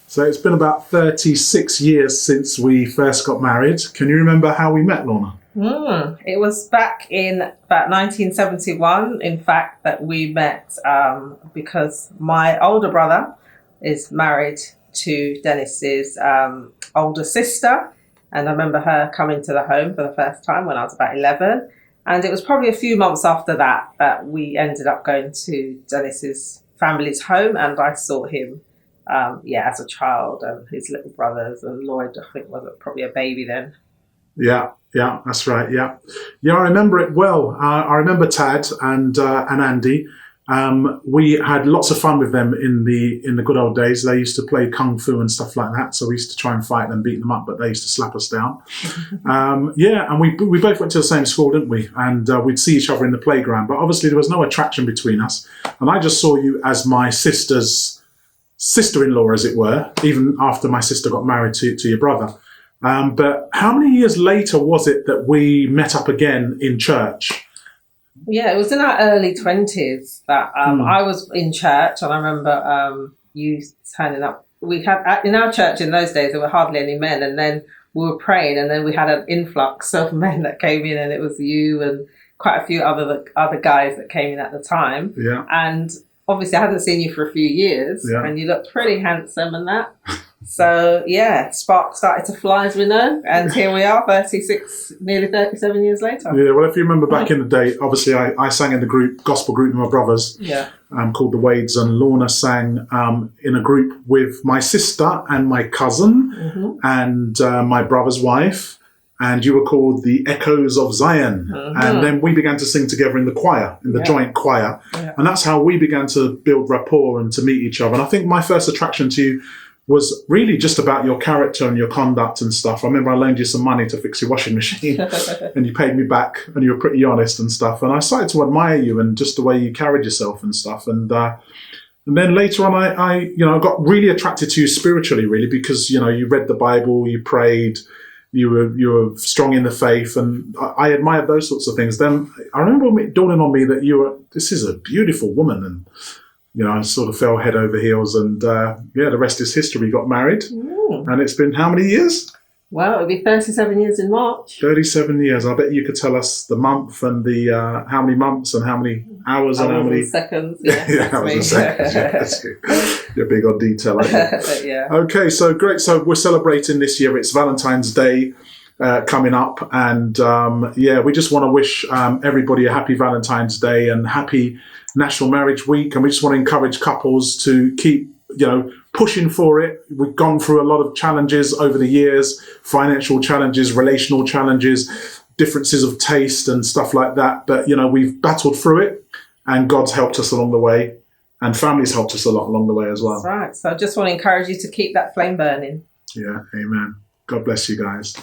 So it's been about 36 years since we first got married. Can you remember how we met, Lorna? It was back in about 1971, in fact, that we met because my older brother is married to Dennis's older sister. And I remember her coming to the home for the first time when I was about 11. And it was probably a few months after that that we ended up going to Dennis's family's home, and I saw him, as a child, and his little brothers, and Lloyd, I think, was probably a baby then. Yeah, that's right. Yeah, I remember it well. I remember Tad and Andy. We had lots of fun with them in the good old days. They used to play kung fu and stuff like that. So we used to try and fight them, beat them up, but they used to slap us down. And we both went to the same school, didn't we? And we'd see each other in the playground. But obviously there was no attraction between us. And I just saw you as my sister's sister-in-law, as it were, even after my sister got married to your brother. But how many years later was it that we met up again in church? Yeah, it was in our early 20s that I was in church, and I remember you turning up. We had in our church in those days there were hardly any men, and then we were praying, and then we had an influx of men that came in, and it was you and quite a few other guys that came in at the time. Yeah, and obviously I hadn't seen you for a few years, and you looked pretty handsome and that. So, sparks started to fly, as we know, and here we are, 36, nearly 37 years later. Yeah, well, if you remember back in the day, obviously I sang in the gospel group with my brothers, called the Wades, and Lorna sang in a group with my sister and my cousin and my brother's wife, and you were called the Echoes of Zion. And then we began to sing together in the choir, in the joint choir, and that's how we began to build rapport and to meet each other. And I think my first attraction to you was really just about your character and your conduct and stuff. I remember I loaned you some money to fix your washing machine and you paid me back, and you were pretty honest and stuff. And I started to admire you and just the way you carried yourself and stuff. And then later on, I got really attracted to you spiritually, really, because, you read the Bible, you prayed, you were strong in the faith, and I admired those sorts of things. Then I remember it dawning on me that this is a beautiful woman, and I sort of fell head over heels, and the rest is history. We got married, and it's been how many years? Well, it'll be 37 years in March. 37 years. I bet you could tell us the month and the how many months and how many hours and how many seconds. Yeah, hours and seconds. That's good. You're big on detail, aren't you? Yeah. Okay, so great. So we're celebrating this year. It's Valentine's Day coming up, and we just want to wish everybody a happy Valentine's Day and happy National Marriage Week, and we just want to encourage couples to keep pushing for it. We've gone through a lot of challenges over the years, financial challenges, relational challenges, differences of taste and stuff like that, but we've battled through it, and God's helped us along the way, and families helped us a lot along the way as well. That's right. So I just want to encourage you to keep that flame burning. Yeah, amen. God bless you guys.